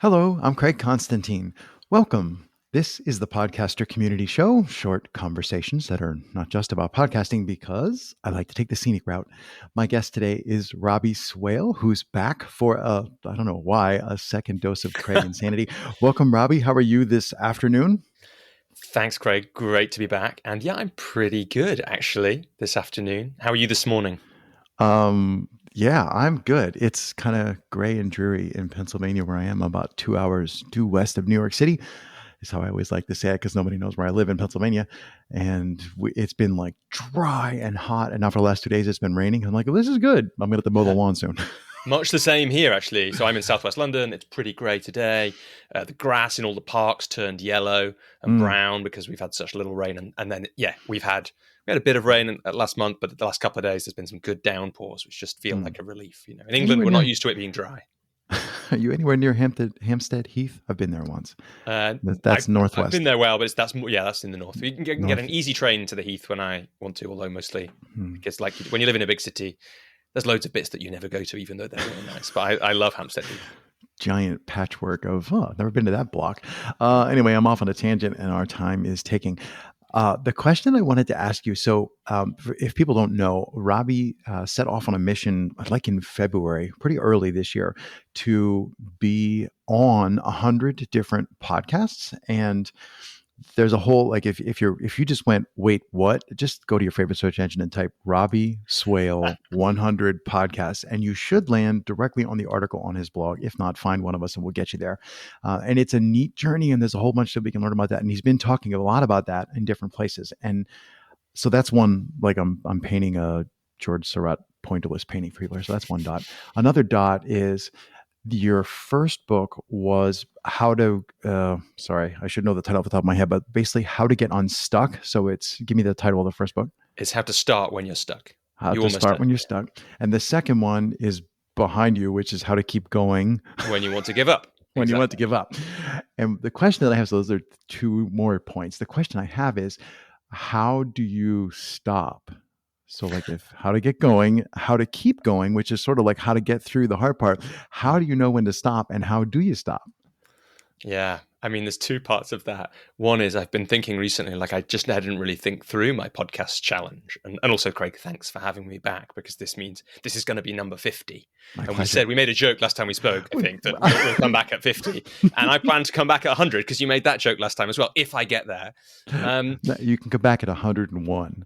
Hello, I'm Craig Constantine. Welcome. This is the Podcaster Community Show, short conversations that are not just about podcasting because I like to take the scenic route. My guest today is Robbie Swale, who's back for I don't know why, a second dose of Craig insanity. Welcome, Robbie. How are you this afternoon? Thanks, Craig. Great to be back. And yeah, I'm pretty good actually this afternoon. How are you this morning? Yeah, I'm good. It's kind of gray and dreary in Pennsylvania where I am, about 2 hours due west of New York City. Is how I always like to say it because nobody knows where I live in Pennsylvania. And it's been like dry and hot. And now for the last 2 days, it's been raining. I'm like, well, this is good. I'm going to have to mow the lawn soon. Much the same here, actually. So I'm in Southwest London. It's pretty grey today. The grass in all the parks turned yellow and brown because we've had such little rain. And then, yeah, we had a bit of rain last month, but the last couple of days, there's been some good downpours, which just feel like a relief. You know, in England, we're not used to it being dry. Are you anywhere near Hampstead Heath? I've been there once. That's northwest. I've been there but that's in the north. You can get an easy train to the Heath when I want to, although mostly because like when you live in a big city, there's loads of bits that you never go to, even though they're really nice. But I love Hampstead Heath. Giant patchwork of, never been to that block. Anyway, I'm off on a tangent and our time is ticking. The question I wanted to ask you, so if people don't know, Robbie set off on a mission like in February, pretty early this year, to be on 100 different podcasts. And there's a whole, like if you just went, wait, what? Just go to your favorite search engine and type Robbie Swale 100 podcasts, and you should land directly on the article on his blog. If not, find one of us and we'll get you there. And it's a neat journey, and there's a whole bunch that we can learn about that. And he's been talking a lot about that in different places. And so that's one, like I'm painting a George Seurat pointillist painting for people. So that's one dot. Another dot is your first book was how to, sorry, I should know the title off the top of my head, but basically how to get unstuck. So give me the title of the first book. It's how to start when you're stuck. How to start when you're stuck. And the second one is behind you, which is how to keep going. When you want to give up. When you want to give up. And the question that I have, so those are two more points. The question I have is, how do you stop? So like how to get going, how to keep going, which is sort of like how to get through the hard part. How do you know when to stop and how do you stop? Yeah. I mean, there's two parts of that. One is I've been thinking recently, like I didn't really think through my podcast challenge. And also, Craig, thanks for having me back because this means this is going to be number 50. My and pleasure. We made a joke last time we spoke, I think, that we'll come back at 50. And I plan to come back at 100 because you made that joke last time as well, if I get there. You can come back at 101.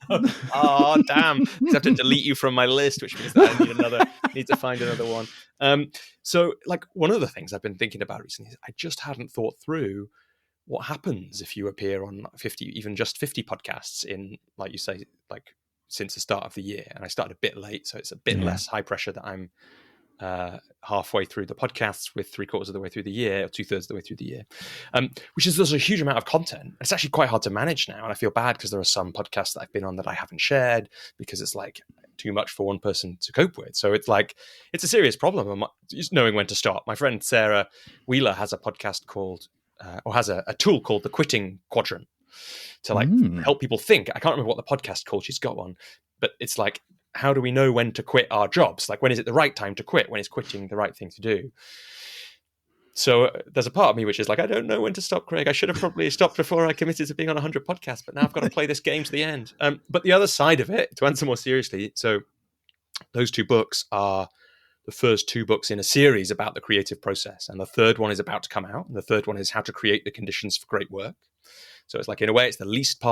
Oh, damn. I have to delete you from my list, which means that I need to find another one. So like one of the things I've been thinking about recently is I just hadn't thought through what happens if you appear on 50, even just 50 podcasts in, like you say, like since the start of the year. And I started a bit late, so it's a bit less high pressure that I'm halfway through the podcasts with 3/4 of the way through the year or 2/3 of the way through the year, which is there's a huge amount of content. It's actually quite hard to manage now. And I feel bad because there are some podcasts that I've been on that I haven't shared because it's like too much for one person to cope with. So it's like, it's a serious problem. I'm just knowing when to stop. My friend Sarah Wheeler has a podcast called, or has a tool called the Quitting Quadrant to like help people think. I can't remember what the podcast called. She's got one, but it's like, how do we know when to quit our jobs? Like, when is it the right time to quit? When is quitting the right thing to do? So there's a part of me which is like, I don't know when to stop, Craig. I should have probably stopped before I committed to being on 100 podcasts, but now I've got to play this game to the end. But the other side of it, to answer more seriously, so those two books are the first two books in a series about the creative process. And the third one is about to come out. And the third one is how to create the conditions for great work. So it's like, in a way, it's the least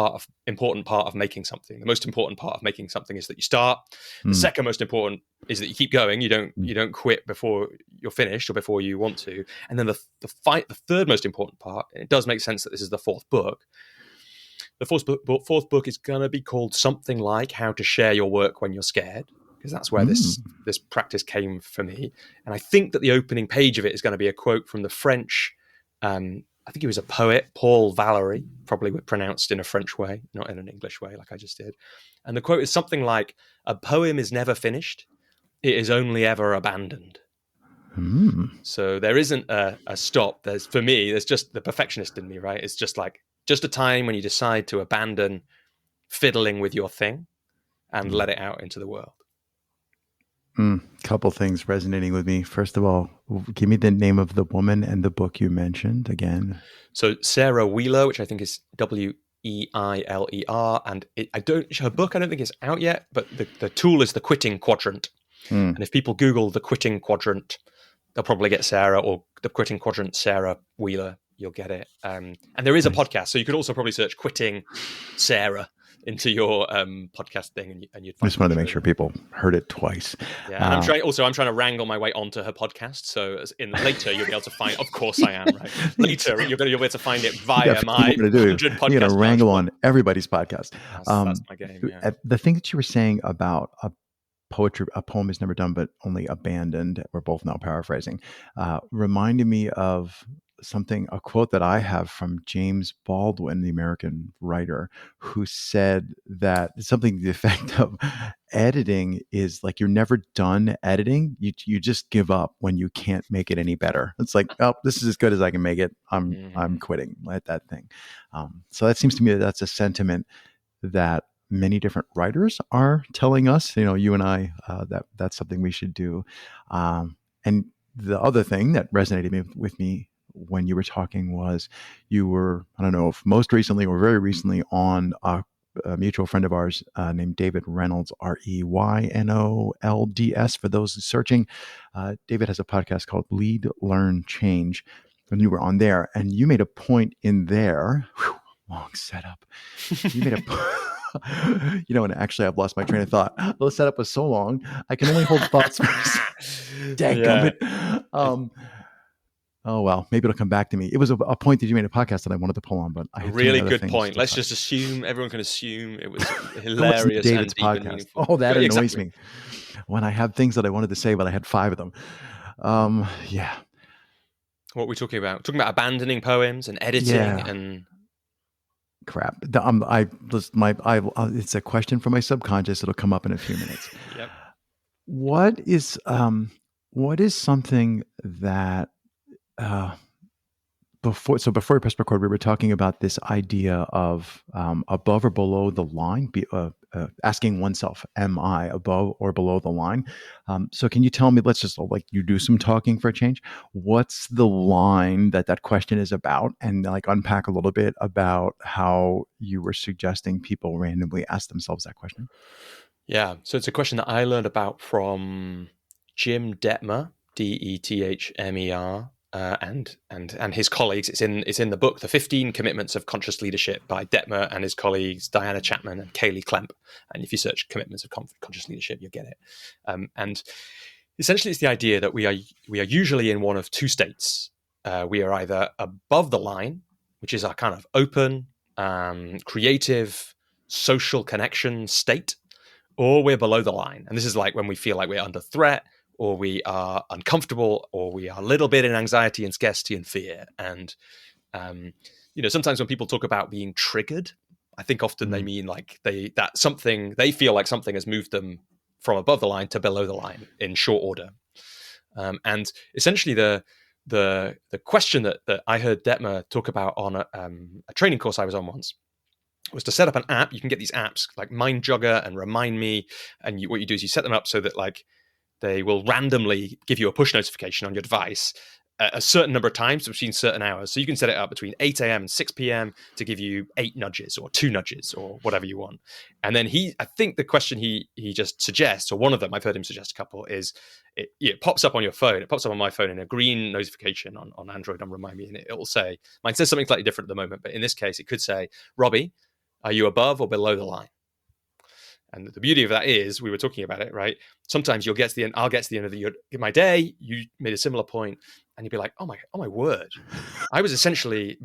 important part of making something. The most important part of making something is that you start. The second most important is that you keep going. You don't quit before you're finished or before you want to. And then the third most important part, and it does make sense that this is the fourth book. The fourth book is going to be called something like How to Share Your Work When You're Scared, because that's where this practice came for me. And I think that the opening page of it is going to be a quote from the French, I think he was a poet, Paul Valéry, probably pronounced in a French way, not in an English way like I just did. And the quote is something like, "A poem is never finished. It is only ever abandoned." So there isn't a stop. For me, there's just the perfectionist in me, right? It's just like, just a time when you decide to abandon fiddling with your thing and let it out into the world. Couple things resonating with me. First of all, give me the name of the woman and the book you mentioned again. So Sarah Wheeler, which I think is Weiler, and her book I don't think is out yet, but the tool is the quitting quadrant. Mm. And if people Google the quitting quadrant, they'll probably get Sarah, or the quitting quadrant Sarah Wheeler. You'll get it. And there is a podcast, so you could also probably search "quitting Sarah" into your podcast thing, and you'd I find just wanted to it make through. sure people heard it twice. Yeah, and I'm trying to wrangle my way onto her podcast. So later you'll be able to find. Of course, I am right. Later you'll be able to find it via my 100 You're going to podcast wrangle dashboard. on everybody's podcast. That's my game. Yeah. The thing that you were saying about a poem is never done, but only abandoned. We're both now paraphrasing. Reminded me of a quote that I have from James Baldwin, the American writer, who said that something to the effect of editing is like you're never done editing. You just give up when you can't make it any better. It's like, oh, this is as good as I can make it. I'm quitting at that thing. So that seems to me that's a sentiment that many different writers are telling us. You and I, that's something we should do. And the other thing that resonated with me when you were talking was you were, I don't know if most recently or very recently, on a mutual friend of ours named David Reynolds, Reynolds, for those searching. David has a podcast called Lead, Learn, Change. And you were on there, and you made a point in there. Long setup. You made and actually I've lost my train of thought. The setup was so long, I can only hold thoughts for Dang it. Oh, well, maybe it'll come back to me. It was a point that you made a podcast that I wanted to pull on, but I had really good point. Let's just assume, everyone can assume it was hilarious David's and podcast. Meaningful. Oh, that annoys me when I have things that I wanted to say, but I had 5 of them. Yeah. What are we talking about? Talking about abandoning poems and editing and crap. It's a question from my subconscious. It'll come up in a few minutes. Yep. What is something that before we press record, we were talking about this idea of above or below the line, asking oneself, am I above or below the line? So can you tell me, let's just you do some talking for a change. What's the line that question is about? And unpack a little bit about how you were suggesting people randomly ask themselves that question. Yeah. So it's a question that I learned about from Jim Detmer, Detchmer. And his colleagues. It's in the book, The 15 Commitments of Conscious Leadership by Detmer and his colleagues, Diana Chapman and Kaylee Klemp. And if you search Commitments of Conscious Leadership, you'll get it. And essentially, it's the idea that we are usually in one of 2 states. We are either above the line, which is our kind of open, creative, social connection state, or we're below the line. And this is like when we feel like we're under threat, or we are uncomfortable, or we are a little bit in anxiety and scarcity and fear. And, sometimes when people talk about being triggered, I think often they mean they feel like something has moved them from above the line to below the line in short order. And essentially the question that I heard Detmer talk about on a training course I was on once was to set up an app. You can get these apps like Mind Jogger and Remind Me. And what you do is you set them up so that they will randomly give you a push notification on your device a certain number of times between certain hours. So you can set it up between 8 a.m. and 6 p.m. to give you 8 nudges or 2 nudges or whatever you want. And then I think the question he just suggests, or one of them, I've heard him suggest a couple, is it pops up on your phone. It pops up on my phone in a green notification on Android on Remind Me. And it will say, mine says something slightly different at the moment, but in this case, it could say, Robbie, are you above or below the line? And the beauty of that is, we were talking about it, right? Sometimes I'll get to the end of my day. You made a similar point, and you'd be like, "Oh my word!" I was essentially,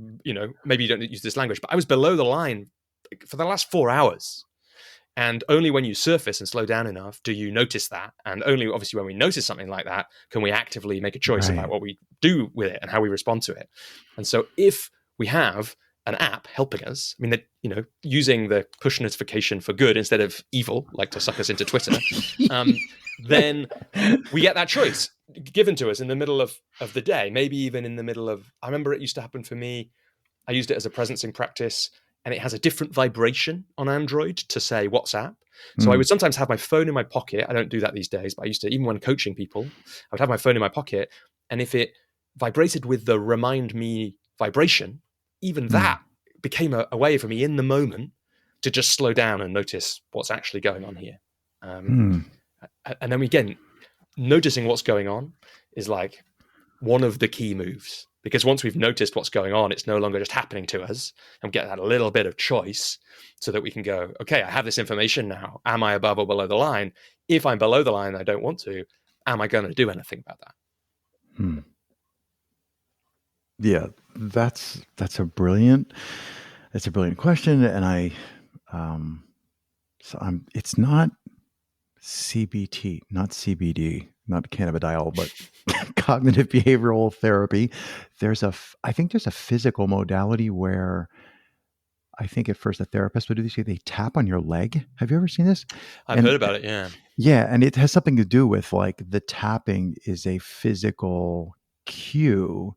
maybe you don't use this language, but I was below the line for the last 4 hours. And only when you surface and slow down enough do you notice that. And only obviously when we notice something like that can we actively make a choice about what we do with it and how we respond to it. And so if we have an app helping us, using the push notification for good instead of evil, like to suck us into Twitter, then we get that choice given to us in the middle of the day, maybe even in the middle of, I remember it used to happen for me. I used it as a presencing practice and it has a different vibration on Android to say WhatsApp. So I Mm. would sometimes have my phone in my pocket. I don't do that these days, but I used to, even when coaching people, I would have my phone in my pocket. And if it vibrated with the remind me vibration, even that became a way for me in the moment to just slow down and notice what's actually going on here. Mm. And then again, noticing what's going on is like one of the key moves, because once we've noticed what's going on, it's no longer just happening to us, and we get that little bit of choice so that we can go, okay, I have this information now. Am I above or below the line? If I'm below the line and I don't want to, am I going to do anything about that? Hmm. Yeah, that's a brilliant question, and it's not CBT, not CBD, not cannabidiol, but cognitive behavioral therapy. I think there's a physical modality where I think at first a therapist would do this. They tap on your leg. Have you ever seen this? I've And heard about it, yeah. yeah, and it has something to do with like the tapping is a physical cue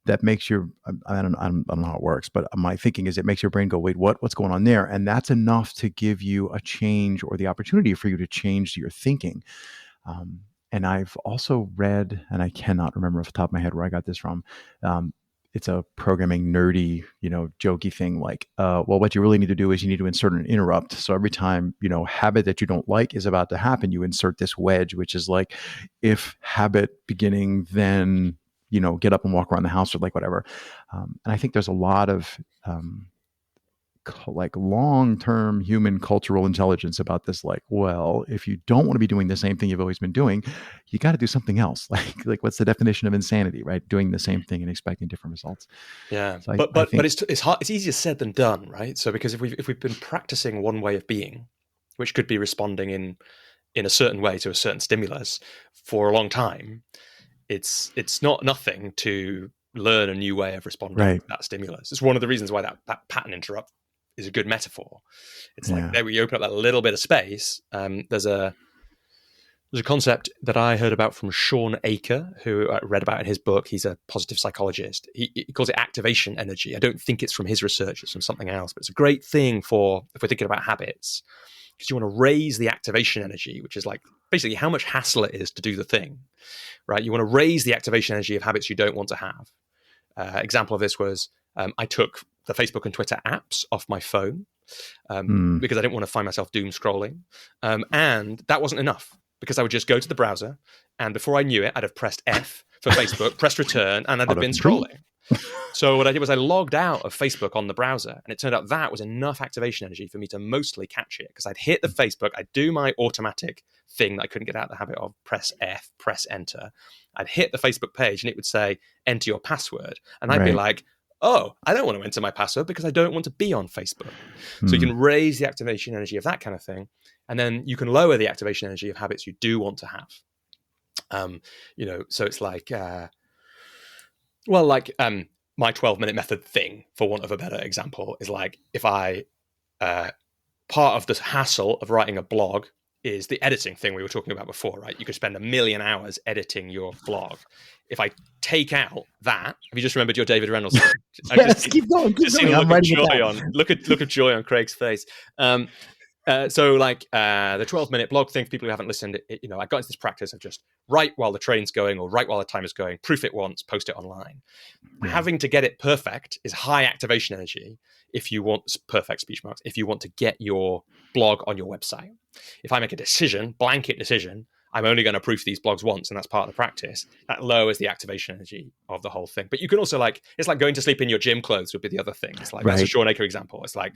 that makes your I don't know how it works, but my thinking is it makes your brain go, wait, what's going on there? And that's enough to give you a change or the opportunity for you to change your thinking. And I've also read, and I cannot remember off the top of my head where I got this from. It's a programming nerdy, jokey thing like, well, what you really need to do is you need to insert an interrupt. So every time, habit that you don't like is about to happen, you insert this wedge, which is like, if habit beginning, then, get up and walk around the house or like whatever. And I think there's a lot of, like long-term human cultural intelligence about this, like, well, if you don't want to be doing the same thing you've always been doing, you got to do something else. Like what's the definition of insanity, right? Doing the same thing and expecting different results. Yeah, So but I think it's hard. It's easier said than done, right? So because if we've been practicing one way of being, which could be responding in a certain way to a certain stimulus for a long time, it's not nothing to learn a new way of responding right. to that stimulus. It's one of the reasons why that pattern interrupt is a good metaphor. It's like there we open up that little bit of space. There's a concept that I heard about from Sean Aker, who I read about in his book. He's a positive psychologist. He calls it activation energy. I don't think it's from his research. It's from something else, but it's a great thing for if we're thinking about habits, because you want to raise the activation energy, which is like basically how much hassle it is to do the thing, right? You want to raise the activation energy of habits you don't want to have. Example of this was I took the Facebook and Twitter apps off my phone because I didn't want to find myself doom scrolling. And that wasn't enough, because I would just go to the browser, and before I knew it, I'd have pressed F for Facebook, pressed return, and I'd have been scrolling. So what I did was I logged out of Facebook on the browser, and it turned out that was enough activation energy for me to mostly catch it, because I'd hit the Facebook, I'd do my automatic thing that I couldn't get out of the habit of, press F, press enter. I'd hit the Facebook page, and it would say, enter your password. And I'd be like, oh, I don't want to enter my password because I don't want to be on Facebook. So you can raise the activation energy of that kind of thing. And then you can lower the activation energy of habits you do want to have. So it's like, my 12-minute method thing, for want of a better example, is like if I, part of the hassle of writing a blog is the editing thing we were talking about before, right? You could spend 1 million hours editing your blog. If I take out that, have you just remembered your David Reynolds thing? Yes, keep going. I'm writing it down. Look of joy on Craig's face. The 12-minute blog thing, for people who haven't listened, I got into this practice of just write while the train's going or write while the timer's going, proof it once, post it online. Yeah. Having to get it perfect is high activation energy if you want perfect speech marks, if you want to get your blog on your website. If I make a blanket decision, I'm only going to proof these blogs once, and that's part of the practice, that lowers the activation energy of the whole thing. But you can also it's like going to sleep in your gym clothes would be the other thing. It's like, that's a Sean Aker example. It's like,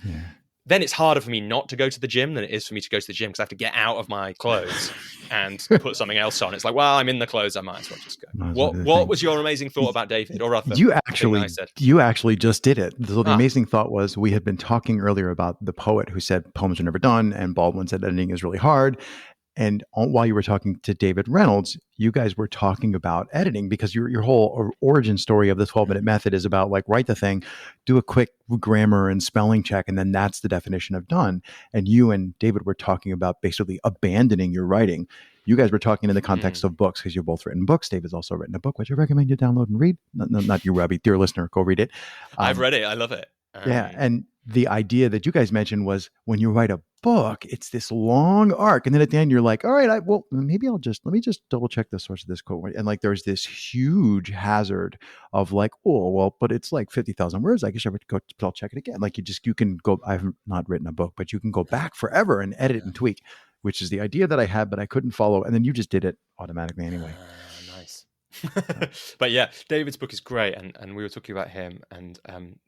then it's harder for me not to go to the gym than it is for me to go to the gym, because I have to get out of my clothes and put something else on. It's like, well, I'm in the clothes, I might as well just go. What was your amazing thought about David, or other? You actually just did it. So the amazing thought was, we had been talking earlier about the poet who said poems are never done, and Baldwin said editing is really hard. And while you were talking to David Reynolds, you guys were talking about editing, because your whole origin story of the 12-minute method is about like, write the thing, do a quick grammar and spelling check, and then that's the definition of done. And you and David were talking about basically abandoning your writing. You guys were talking in the context of books, because you've both written books. David's also written a book, which I recommend you download and read. Not you, Robbie, dear listener, go read it. I've read it. I love it. Yeah, Um, and the idea that you guys mentioned was when you write a book, it's this long arc, and then at the end you're like, "All right, well, maybe I'll just let me just double check the source of this quote." And like, there's this huge hazard of like, "Oh, well, but it's like 50,000 words. I guess I would go. I'll check it again." Like, you can go. I've not written a book, but you can go yeah, back forever and edit and tweak, which is the idea that I had, but I couldn't follow. And then you just did it automatically anyway. nice. So But yeah, David's book is great, and we were talking about him, and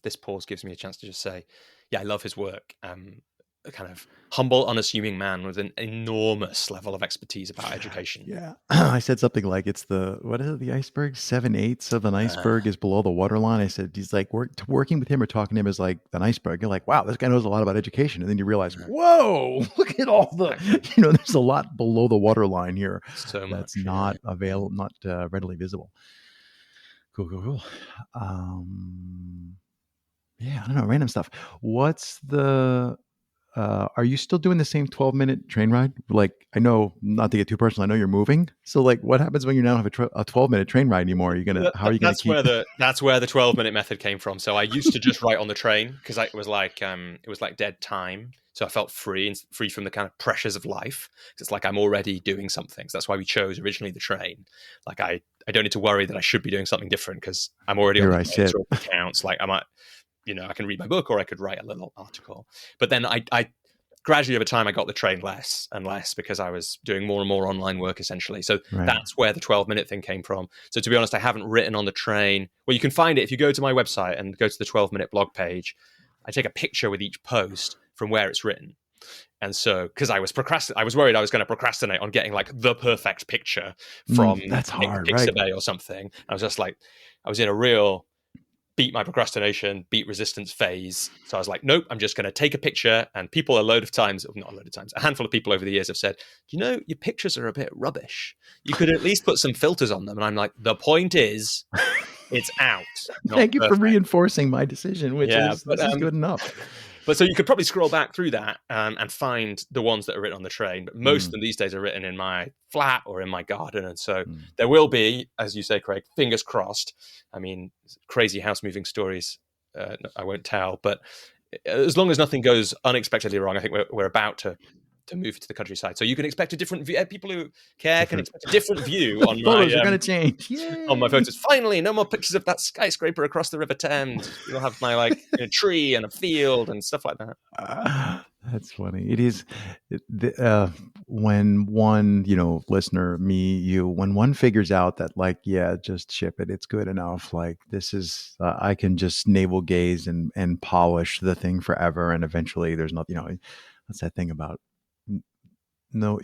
this pause gives me a chance to just say, yeah, I love his work. A kind of humble, unassuming man with an enormous level of expertise about education. yeah, I said something like it's the what is it? The iceberg 7/8 of an iceberg is below the waterline. I said he's like working with him or talking to him is like an iceberg. You're like, wow, this guy knows a lot about education, and then you realize, whoa, look at all the Exactly. there's a lot below the waterline here So that's much, yeah. not available, not readily visible. Cool, cool, cool. Um, yeah, I don't know, random stuff. What's the are you still doing the same 12-minute train ride? Like, I know, not to get too personal, I know you're moving. So, like, what happens when you now have a 12-minute train ride anymore? Are you gonna, how are you gonna That's keep? where the 12-minute method came from. So I used to just write on the train because it was like dead time. So I felt free and free from the kind of pressures of life. It's like I'm already doing something. So that's why we chose originally the train. Like I don't need to worry that I should be doing something different because I'm already on Here the I train. sit. So it counts. Like I might, I can read my book or I could write a little article. But then I gradually over time I got the train less and less because I was doing more and more online work essentially. So Right. that's where the 12-minute thing came from. So to be honest, I haven't written on the train. Well, you can find it if you go to my website and go to the 12-minute blog page. I take a picture with each post from where it's written. And so, because I was worried I was going to procrastinate on getting like the perfect picture from That's hard, right? Pixabay or something. I was just like, I was in a real beat my procrastination, beat resistance phase. So I was like, nope, I'm just going to take a picture. And people not a load of times, a handful of people over the years have said, your pictures are a bit rubbish. You could at least put some filters on them. And I'm like, the point is, it's out, not Thank you for perfect. reinforcing my decision, which Yeah, is this is good enough. but so you could probably scroll back through that and find the ones that are written on the train. But most of Mm, them these days are written in my flat or in my garden. And so mm. there will be, as you say, Craig, fingers crossed. I mean, crazy house moving stories, I won't tell. But as long as nothing goes unexpectedly wrong, I think we're about to move to the countryside. So you can expect a different view. People who care can Different. expect a different view The on photos are going to change. my Yay! photos. Finally, no more pictures of that skyscraper across the River Thames. You'll have my tree and a field and stuff like that. That's funny. It is when one, listener, me, you, when one figures out that, like, yeah, just ship it. It's good enough. Like, this is, I can just navel gaze and polish the thing forever, and eventually, there's not, that's that thing about no,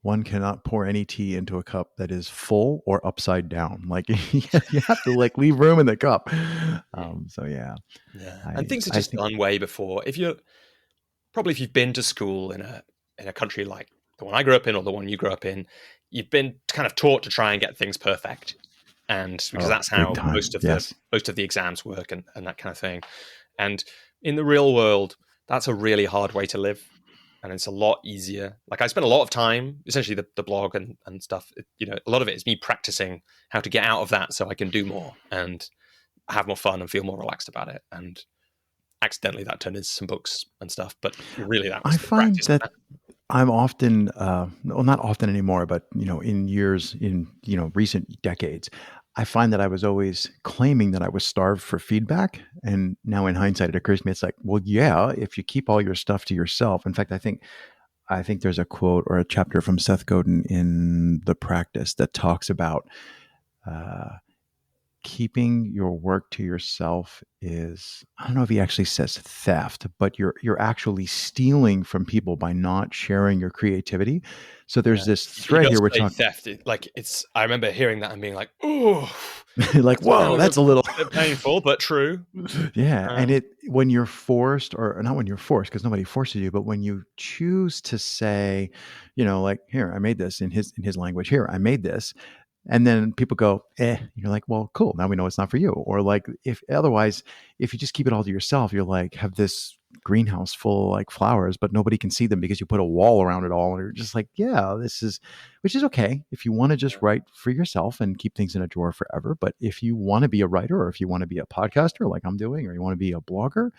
one cannot pour any tea into a cup that is full or upside down. Like, you have to like leave room in the cup. So yeah, Yeah, and I things are I just think done way before. If you've been to school in a country like the one I grew up in or the one you grew up in, you've been kind of taught to try and get things perfect, and because oh, that's big how time. Yes. most of the exams work and that kind of thing. And in the real world, that's a really hard way to live. And it's a lot easier. Like I spend a lot of time, essentially the blog and stuff. A lot of it is me practicing how to get out of that so I can do more and have more fun and feel more relaxed about it. And accidentally that turned into some books and stuff. But really, that I was the find practice. that I'm often, well, not often anymore, but in years, in recent decades, I find that I was always claiming that I was starved for feedback, and now in hindsight, it occurs to me, it's like, well, yeah, if you keep all your stuff to yourself. In fact, I think there's a quote or a chapter from Seth Godin in The Practice that talks about uh, keeping your work to yourself is, I don't know if he actually says theft, but you're actually stealing from people by not sharing your creativity. So Yeah, there's this he thread does here we're say talking theft. I remember hearing that and being like, oh, like, that's kind whoa, of a that's a little bit painful, but true. yeah. And Um, it when you're forced, or not when you're forced, because nobody forces you, but when you choose to say, like, here, I made this, in his language, here, I made this. And then people go, you're like, well, cool. Now we know it's not for you. Or like, if otherwise, if you just keep it all to yourself, you're like, have this greenhouse full of like flowers, but nobody can see them because you put a wall around it all. And you're just like, yeah, which is okay if you want to just write for yourself and keep things in a drawer forever. But if you want to be a writer, or if you want to be a podcaster like I'm doing, or you want to be a blogger,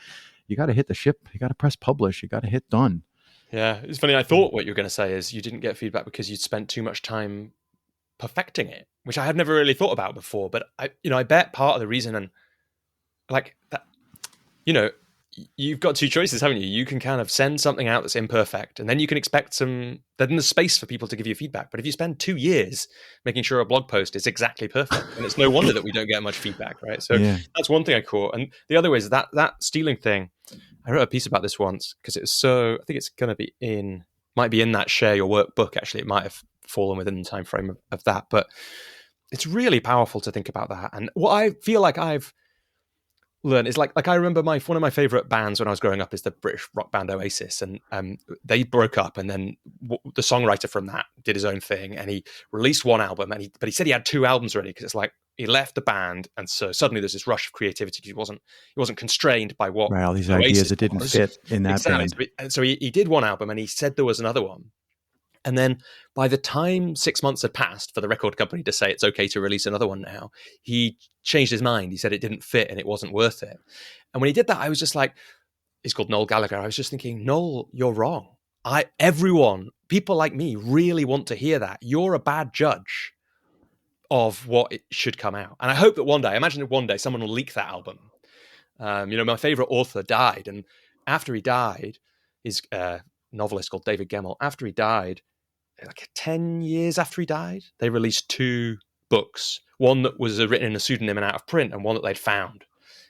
you got to hit the ship. You got to press publish. You got to hit done. Yeah, it's funny. I thought what you were going to say is you didn't get feedback because you'd spent too much time perfecting it, which I had never really thought about before. But I bet part of the reason, and like that, you've got two choices, haven't you? You can kind of send something out that's imperfect, and then you can expect then there's space for people to give you feedback. But if you spend 2 years making sure a blog post is exactly perfect, and it's no wonder that we don't get much feedback, right? So that's one thing I caught. And the other is that stealing thing. I wrote a piece about this once because it was I think it's going to might be in that Share Your Work book. Actually, it might have fallen within the time frame of that, but it's really powerful to think about that. And what I feel like I've learned is like I remember one of my favorite bands when I was growing up is the British rock band Oasis, and they broke up, and then the songwriter from that did his own thing, and he released one album, but he said he had 2 albums ready because it's like he left the band, and so suddenly there's this rush of creativity. He wasn't constrained by what all these Oasis ideas that didn't fit in that band. And so he did one album, and he said there was another one. And then by the time 6 months had passed for the record company to say it's okay to release another one now, he changed his mind. He said it didn't fit and it wasn't worth it. And when he did that, I was just like, he's called Noel Gallagher. I was just thinking, Noel, you're wrong. People like me really want to hear that. You're a bad judge of what it should come out. And I hope that imagine one day someone will leak that album. My favorite author died. And after he died, his novelist called David Gemmell, after he died, like 10 years after he died, they released 2 books. One that was written in a pseudonym and out of print, and one that they'd found.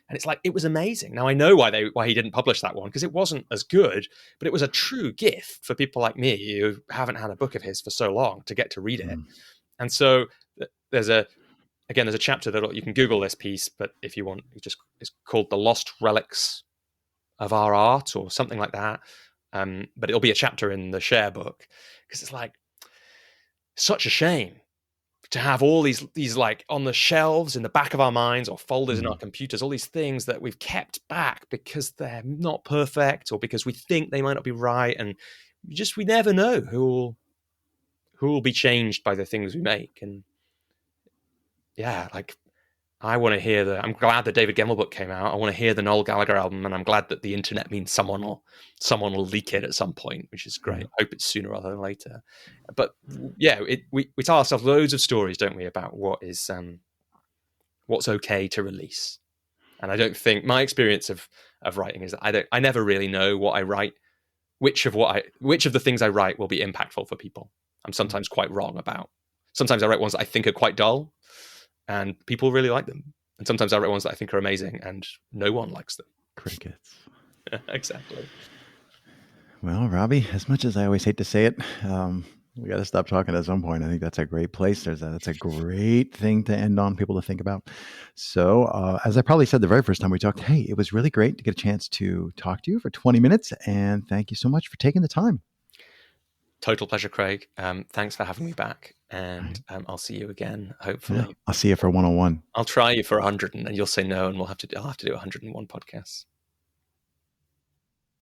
And it's like, it was amazing. Now I know why he didn't publish that one, because it wasn't as good, but it was a true gift for people like me who haven't had a book of his for so long to get to read it. And so there's a chapter that you can Google this piece, but if you want, it's called The Lost Relics of Our Art or something like that. But it'll be a chapter in the Share book, because it's like such a shame to have all these like on the shelves in the back of our minds or folders in our computers, all these things that we've kept back because they're not perfect or because we think they might not be right. And we never know who will be changed by the things we make. And yeah, like I want to hear I'm glad the David Gemmell book came out. I want to hear the Noel Gallagher album, and I'm glad that the internet means someone will leak it at some point, which is great. I hope it's sooner rather than later. But yeah, we tell ourselves loads of stories, don't we, about what's okay to release. And I don't think my experience of writing is that I never really know what I write, which of the things I write will be impactful for people. I'm sometimes quite wrong about. Sometimes I write ones that I think are quite dull, and people really like them. And sometimes I write ones that I think are amazing and no one likes them. Crickets. Exactly. Well, Robbie, as much as I always hate to say it, we got to stop talking at some point. I think that's a great place. That's a great thing to end on, people to think about. So as I probably said the very first time we talked, hey, it was really great to get a chance to talk to you for 20 minutes. And thank you so much for taking the time. Total pleasure, Craig. Thanks for having me back. And I'll see you again, hopefully. Yeah, I'll see you for 101. I'll try you for 100 and you'll say no, and I'll have to do 101 podcasts.